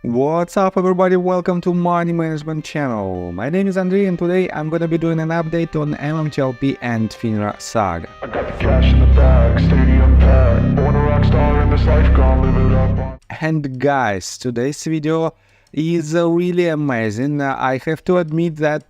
What's up everybody, welcome to Money Management channel. My name is Andrei and today I'm gonna be doing an update on MMTLP and FINRA saga. I got the cash in the bag, stadium packed, born a rock star in this life, gonna live it up. And guys, today's video is really amazing. I have to admit that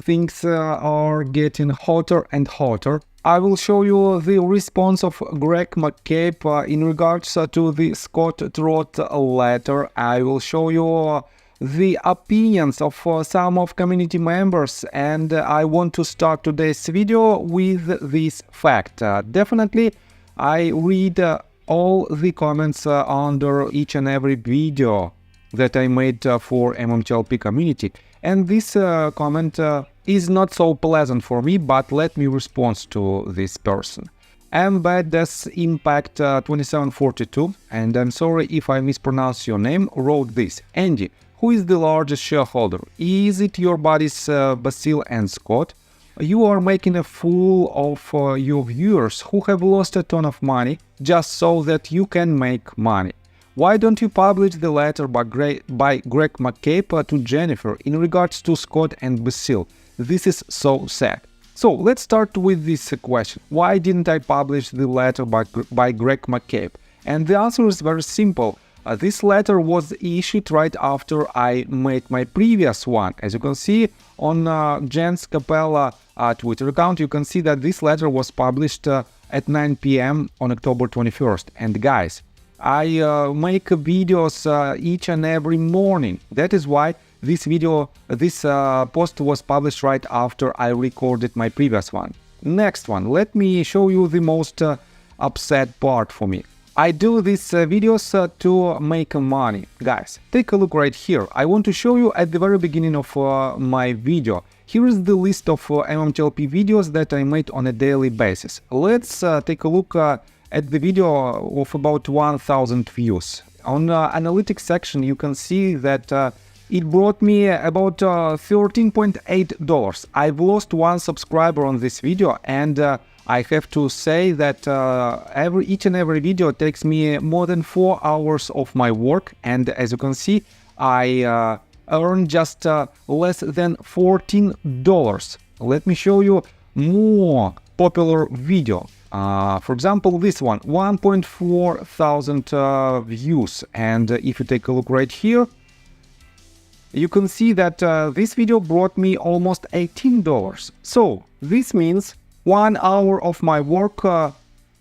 things are getting hotter and hotter. I will show you the response of Greg McCabe in regards to the Scott Traudt letter. I will show you the opinions of some of community members, and I want to start today's video with this fact. Definitely, I read all the comments under each and every video that I made for MMTLP community, and this comment is not so pleasant for me, but let me respond to this person. Embeds Impact 2742, and I'm sorry if I mispronounce your name, wrote this. Andy, who is the largest shareholder? Is it your buddies Basil and Scott? You are making a fool of your viewers who have lost a ton of money just so that you can make money. Why don't you publish the letter by Greg McCabe to Jennifer in regards to Scott and Basil? This is so sad. So let's start with this question. Why didn't I publish the letter by Greg McCabe? And the answer is very simple. This letter was issued right after I made my previous one. As you can see on Jen's Capella Twitter account, you can see that this letter was published at 9 p.m. on October 21st. And guys, I make videos each and every morning. That is why this post was published right after I recorded my previous one. Next one, let me show you the most upset part for me. I do these videos to make money. Guys, take a look right here. I want to show you at the very beginning of my video. Here is the list of MMTLP videos that I made on a daily basis. Let's take a look at the video of about 1000 views. On the analytics section, you can see that it brought me about $13.8. I've lost one subscriber on this video, and I have to say that each and every video takes me more than 4 hours of my work, and as you can see, I earn just less than $14. Let me show you more popular video. For example, this one, 1.4 thousand views, and if you take a look right here, you can see that this video brought me almost $18. So this means 1 hour of my work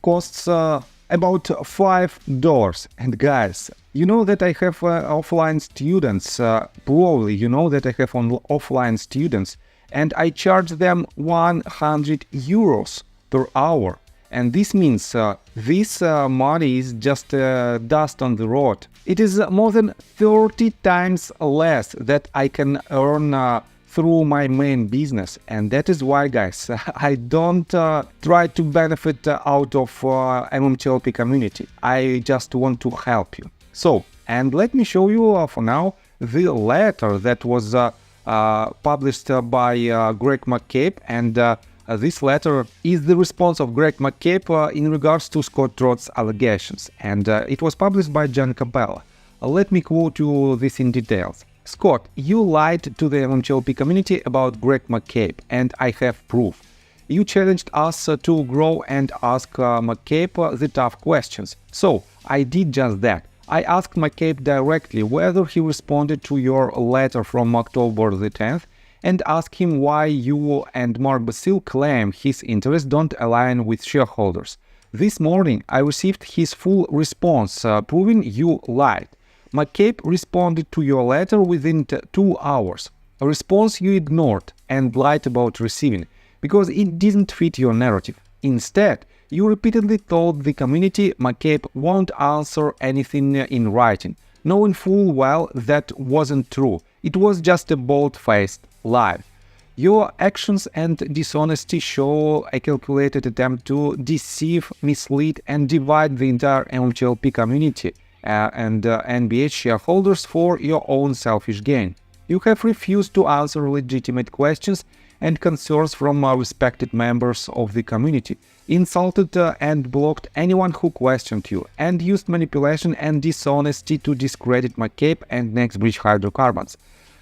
costs about $5. And guys, you know that I have offline students, probably you know that I have offline students, and I charge them 100 euros per hour. And this means this money is just dust on the road. It is more than 30 times less that I can earn through my main business. And that is why, guys, I don't try to benefit out of MMTLP community. I just want to help you. So, and let me show you for now the letter that was published by Greg McCabe, and this letter is the response of Greg McCabe in regards to Scott Traudt's allegations, and it was published by Jen Capella. Let me quote you this in details. Scott, you lied to the MMTLP community about Greg McCabe, and I have proof. You challenged us to grow and ask McCabe the tough questions. So, I did just that. I asked McCabe directly whether he responded to your letter from October the 10th, and ask him why you and Mark Basil claim his interests don't align with shareholders. This morning, I received his full response, proving you lied. McCabe responded to your letter within 2 hours, a response you ignored and lied about receiving, because it didn't fit your narrative. Instead, you repeatedly told the community McCabe won't answer anything in writing, knowing full well that wasn't true. It was just a bold-faced lie. Your actions and dishonesty show a calculated attempt to deceive, mislead, and divide the entire MMTLP community and NBH shareholders for your own selfish gain. You have refused to answer legitimate questions and concerns from respected members of the community, insulted and blocked anyone who questioned you, and used manipulation and dishonesty to discredit McCabe and NextBridge hydrocarbons.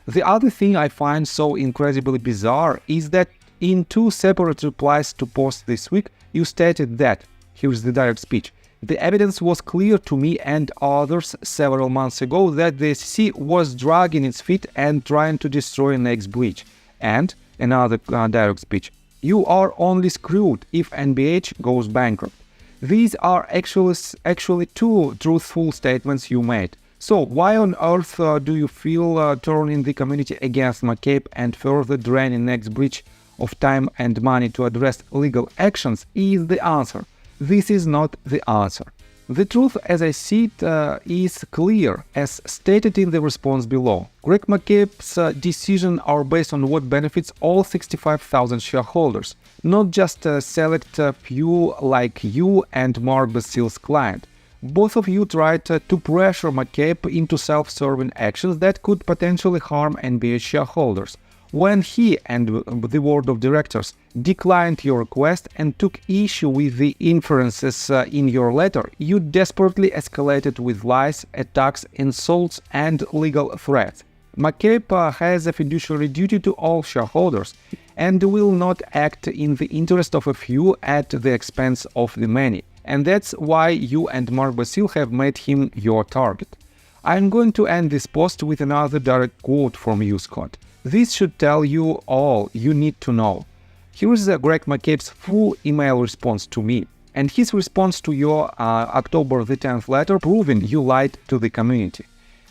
The other thing I find so incredibly bizarre is that in 2 separate replies to posts this week, you stated that, here's the direct speech, the evidence was clear to me and others several months ago that the SEC was dragging its feet and trying to destroy NextBridge. And another direct speech, you are only screwed if NBH goes bankrupt. These are actually 2 truthful statements you made. So why on earth do you feel turning the community against McCabe and further draining NextBridge of time and money to address legal actions is the answer. This is not the answer. The truth, as I see it, is clear, as stated in the response below. Greg McCabe's decisions are based on what benefits all 65,000 shareholders, not just a select few like you and Mark Basil's client. Both of you tried to pressure McCabe into self-serving actions that could potentially harm NBA shareholders. When he and the board of directors declined your request and took issue with the inferences in your letter, you desperately escalated with lies, attacks, insults, and legal threats. McCabe has a fiduciary duty to all shareholders and will not act in the interest of a few at the expense of the many. And that's why you and Mark Basil have made him your target. I'm going to end this post with another direct quote from you, Scott. This should tell you all you need to know. Here is Greg McCabe's full email response to me, and his response to your October the 10th letter proving you lied to the community.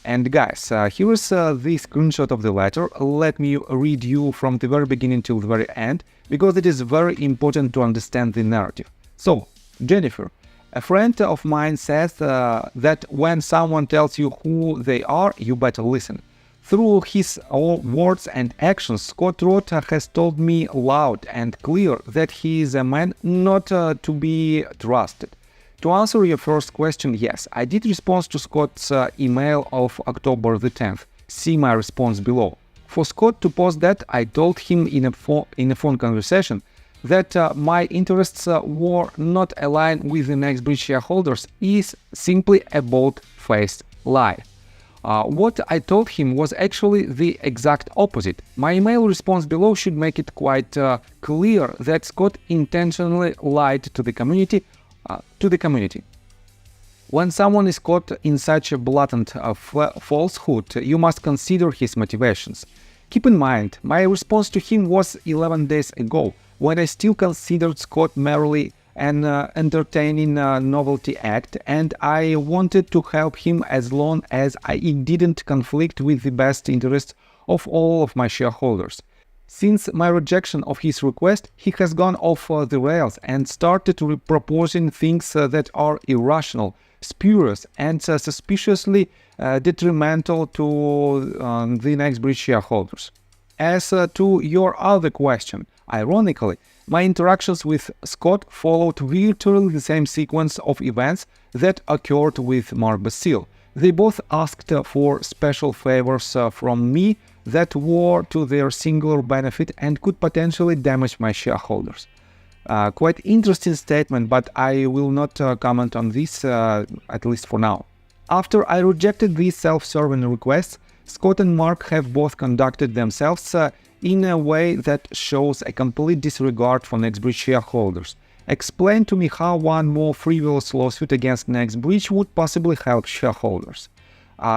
And guys, here is the screenshot of the letter. Let me read you from the very beginning till the very end, because it is very important to understand the narrative. So, Jennifer, a friend of mine says that when someone tells you who they are, you better listen. Through his words and actions, Scott Traudt has told me loud and clear that he is a man not to be trusted. To answer your first question, yes, I did respond to Scott's email of October the 10th. See my response below. For Scott to post that, I told him in a phone conversation that my interests were not aligned with the NextBridge shareholders is simply a bold-faced lie. What I told him was actually the exact opposite. My email response below should make it quite clear that Scott intentionally lied to the community. When someone is caught in such a blatant falsehood, you must consider his motivations. Keep in mind, my response to him was 11 days ago, when I still considered Scott merely an entertaining novelty act, and I wanted to help him as long as it didn't conflict with the best interests of all of my shareholders. Since my rejection of his request, he has gone off the rails and started proposing things that are irrational, spurious, and suspiciously detrimental to the NextBridge shareholders. As to your other question, ironically, my interactions with Scott followed virtually the same sequence of events that occurred with Mark Basil. They both asked for special favors from me that were to their singular benefit and could potentially damage my shareholders. Quite interesting statement, but I will not comment on this, at least for now. After I rejected these self-serving requests, Scott and Mark have both conducted themselves in a way that shows a complete disregard for NextBridge shareholders. Explain to me how one more frivolous lawsuit against NextBridge would possibly help shareholders.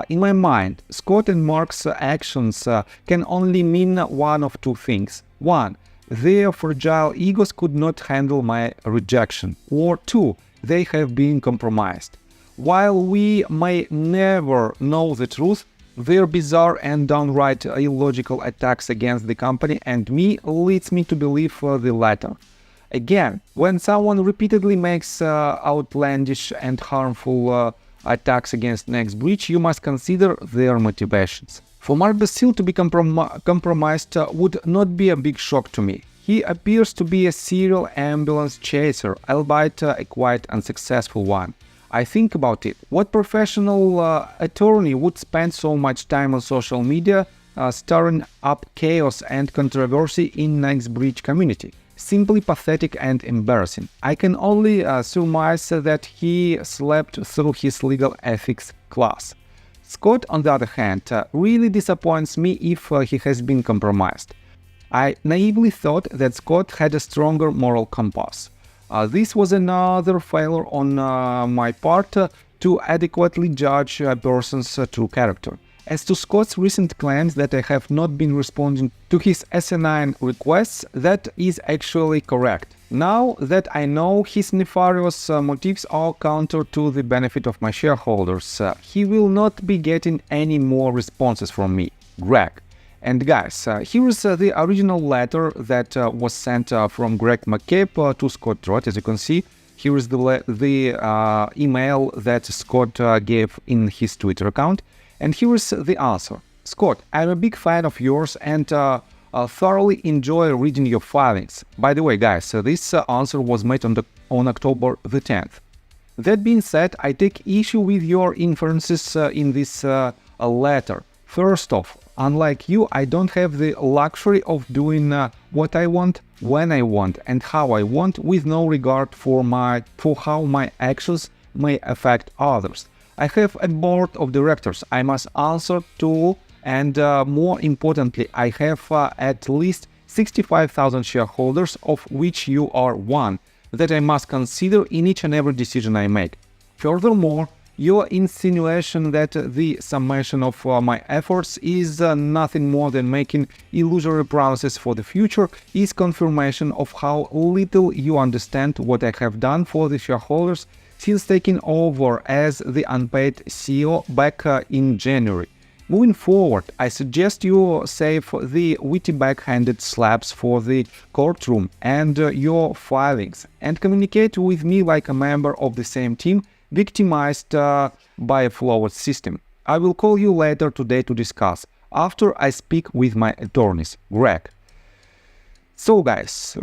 In my mind, Scott and Mark's actions can only mean one of two things. One, their fragile egos could not handle my rejection. Or two, they have been compromised. While we may never know the truth, their bizarre and downright illogical attacks against the company and me leads me to believe the latter. Again, when someone repeatedly makes outlandish and harmful attacks against NextBridge, you must consider their motivations. For Mark Basil to be compromised would not be a big shock to me. He appears to be a serial ambulance chaser, albeit a quite unsuccessful one. I think about it. What professional attorney would spend so much time on social media stirring up chaos and controversy in next bridge community. Simply pathetic and embarrassing. I can only surmise that he slept through his legal ethics class. Scott, on the other hand, really disappoints me if he has been compromised. I naively thought that Scott had a stronger moral compass. This was another failure on my part to adequately judge a person's true character. As to Scott's recent claims that I have not been responding to his asinine requests, that is actually correct. Now that I know his nefarious motives are counter to the benefit of my shareholders, he will not be getting any more responses from me, Greg. And guys, here is the original letter that was sent from Greg McCabe to Scott Traudt. As you can see, here is the email that Scott gave in his Twitter account. And here is the answer. Scott, I'm a big fan of yours and thoroughly enjoy reading your filings. By the way, guys, this answer was made on October the 10th. That being said, I take issue with your inferences in this letter. First off, unlike you, I don't have the luxury of doing what I want, when I want, and how I want, with no regard for how my actions may affect others. I have a board of directors I must answer to, and more importantly, I have at least 65,000 shareholders, of which you are one, that I must consider in each and every decision I make. Furthermore, your insinuation that the summation of my efforts is nothing more than making illusory promises for the future is confirmation of how little you understand what I have done for the shareholders since taking over as the unpaid CEO back in January. Moving forward, I suggest you save the witty backhanded slaps for the courtroom and your filings, and communicate with me like a member of the same team victimized by a flawed system. I will call you later today to discuss, after I speak with my attorneys, Greg. So guys,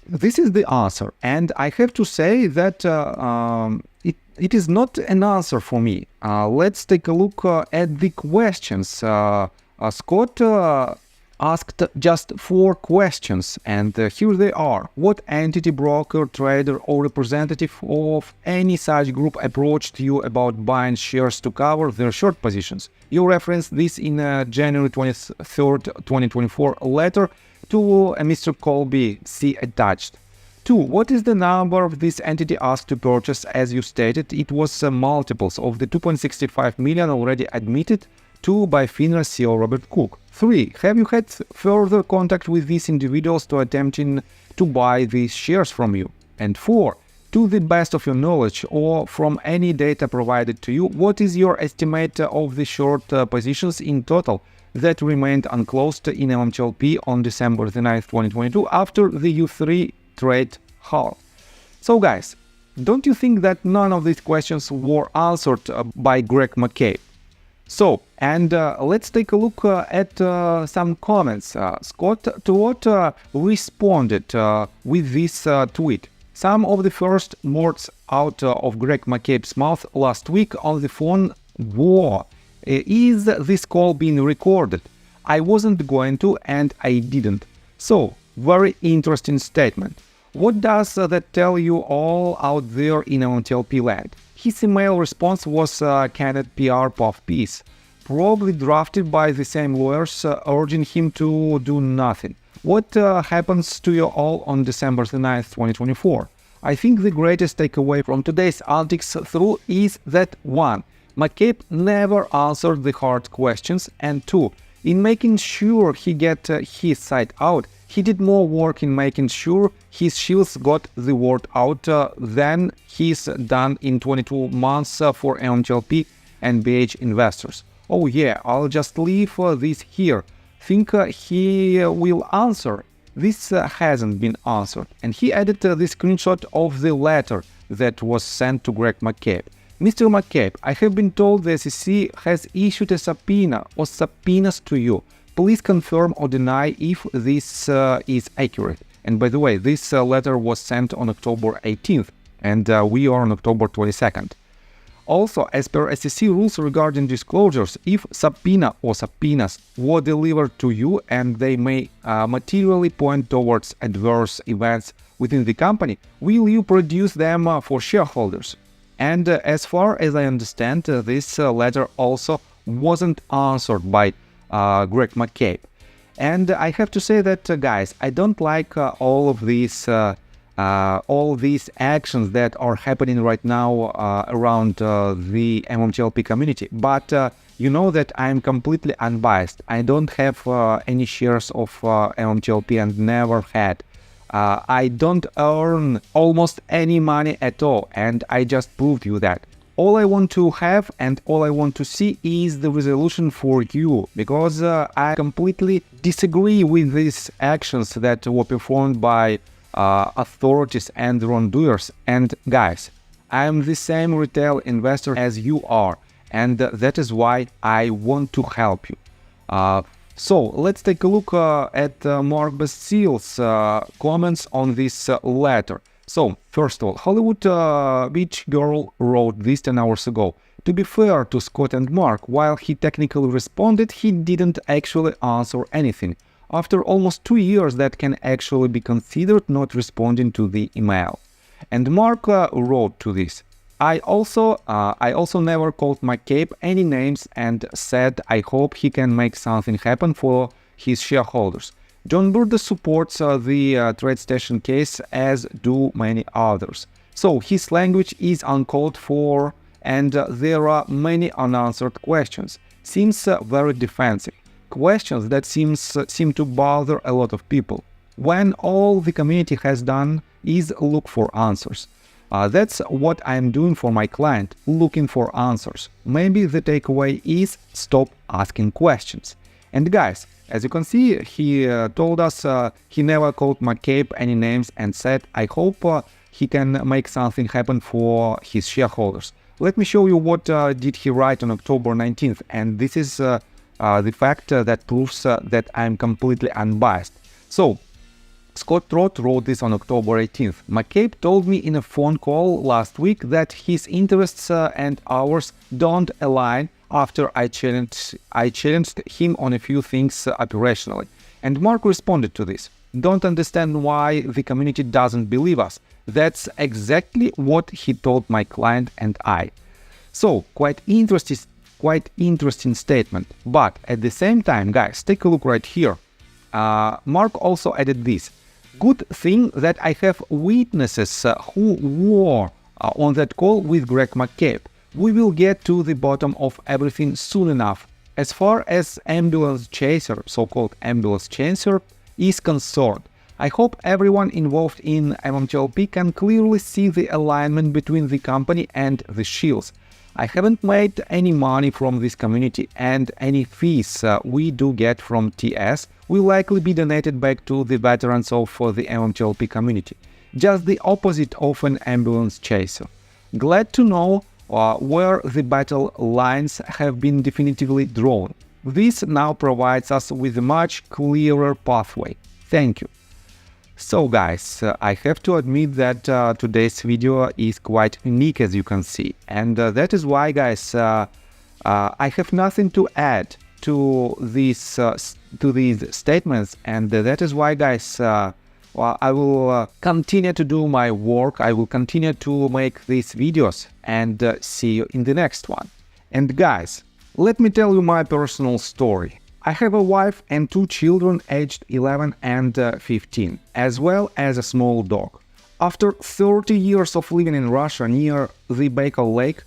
this is the answer, and I have to say that it is not an answer for me. Let's take a look at the questions. Scott asked just 4 questions, and here they are. What entity, broker, trader, or representative of any such group approached you about buying shares to cover their short positions? You referenced this in a January 23rd, 2024 letter to Mr. Colby, see attached. 2. What is the number of this entity asked to purchase? As you stated, it was multiples of the 2.65 million already admitted to by FINRA CEO Robert Cook. 3. Have you had further contact with these individuals to attempting to buy these shares from you? And 4. To the best of your knowledge or from any data provided to you, what is your estimate of the short positions in total that remained unclosed in MMTLP on December the 9th, 2022 after the U3 trade halt? So guys, don't you think that none of these questions were answered by Greg McCabe? So, and let's take a look at some comments. Scott Traudt responded with this tweet. Some of the first words out of Greg McCabe's mouth last week on the phone were, is this call being recorded? I wasn't going to, and I didn't. So, very interesting statement. What does that tell you all out there in MMTLP land? His email response was candid PR puff piece, probably drafted by the same lawyers urging him to do nothing. What happens to you all on December the 9th, 2024? I think the greatest takeaway from today's antics through is that 1. McCabe never answered the hard questions, and 2. In making sure he get his side out, he did more work in making sure his shields got the word out than he's done in 22 months for MMTLP and BH investors. Oh yeah, I'll just leave this here. Think he will answer. This hasn't been answered. And he added the screenshot of the letter that was sent to Greg McCabe. Mr. McCabe, I have been told the SEC has issued a subpoena or subpoenas to you. Please confirm or deny if this is accurate. And by the way, this letter was sent on October 18th, and we are on October 22nd. Also, as per SEC rules regarding disclosures, if subpoena or subpoenas were delivered to you and they may materially point towards adverse events within the company, will you produce them for shareholders? And as far as I understand, this letter also wasn't answered by Greg McCabe. And I have to say that, guys, I don't like all these actions that are happening right now around the MMTLP community. But you know that I'm completely unbiased. I don't have any shares of MMTLP and never had. I don't earn almost any money at all, and I just proved you that. All I want to have and all I want to see is the resolution for you, because I completely disagree with these actions that were performed by authorities and wrongdoers. And guys, I am the same retail investor as you are, and that is why I want to help you. So let's take a look at Mark Basile's comments on this letter. So, first of all, Hollywood Beach Girl wrote this 10 hours ago. To be fair to Scott and Mark, while he technically responded, he didn't actually answer anything. After almost 2 years, that can actually be considered not responding to the email. And Mark wrote to this. I also never called McCabe any names and said I hope he can make something happen for his shareholders. John Burda supports the TradeStation case, as do many others. So his language is uncalled for, and there are many unanswered questions. Seems very defensive. Questions that seem to bother a lot of people, when all the community has done is look for answers. That's what I'm doing for my client, looking for answers. Maybe the takeaway is stop asking questions. And guys, as you can see, he told us he never called McCabe any names and said, I hope he can make something happen for his shareholders. Let me show you what did he write on October 19th. And this is the fact that proves that I'm completely unbiased. So, Scott Traudt wrote this on October 18th. McCabe told me in a phone call last week that his interests and ours don't align after I challenged him on a few things operationally. And Mark responded to this. Don't understand why the community doesn't believe us. That's exactly what he told my client and I. So, quite interesting statement. But at the same time, guys, take a look right here. Mark also added this. Good thing that I have witnesses who were on that call with Greg McCabe. We will get to the bottom of everything soon enough. As far as ambulance chaser, so-called ambulance chaser, is concerned, I hope everyone involved in MMTLP can clearly see the alignment between the company and the shields. I haven't made any money from this community, and any fees we do get from TS will likely be donated back to the veterans of the MMTLP community. Just the opposite of an ambulance chaser. Glad to know where the battle lines have been definitively drawn. This now provides us with a much clearer pathway. Thank you. So guys, I have to admit that today's video is quite unique, as you can see, and that is why, guys, I have nothing to add to these statements, and that is why, guys, I will continue to do my work. I will continue to make these videos, and see you in the next one. And guys, let me tell you my personal story. I have a wife and 2 children aged 11 and 15, as well as a small dog. After 30 years of living in Russia near the Baikal Lake,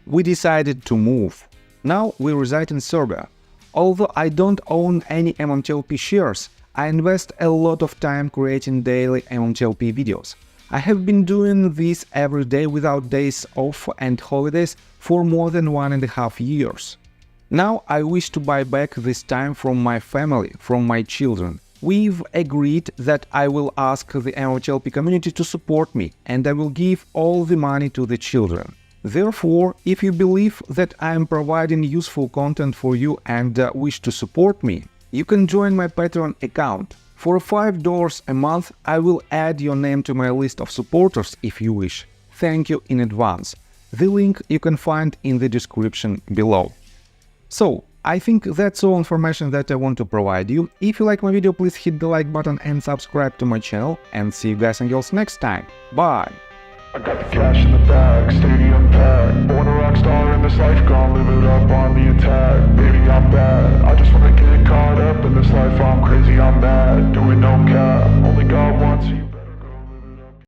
we decided to move. Now we reside in Serbia. Although I don't own any MMTLP shares, I invest a lot of time creating daily MMTLP videos. I have been doing this every day without days off and holidays for more than 1.5 years. Now I wish to buy back this time from my family, from my children. We've agreed that I will ask the MMTLP community to support me, and I will give all the money to the children. Therefore, if you believe that I am providing useful content for you and wish to support me, you can join my Patreon account. For $5 a month, I will add your name to my list of supporters if you wish. Thank you in advance. The link you can find in the description below. So, I think that's all information that I want to provide you. If you like my video, please hit the like button and subscribe to my channel, and see you guys and girls next time. Bye! I got the cash in the bag, stadium packed. Born a rock star in this life, gone live it up on the attack. Baby, I'm bad. I just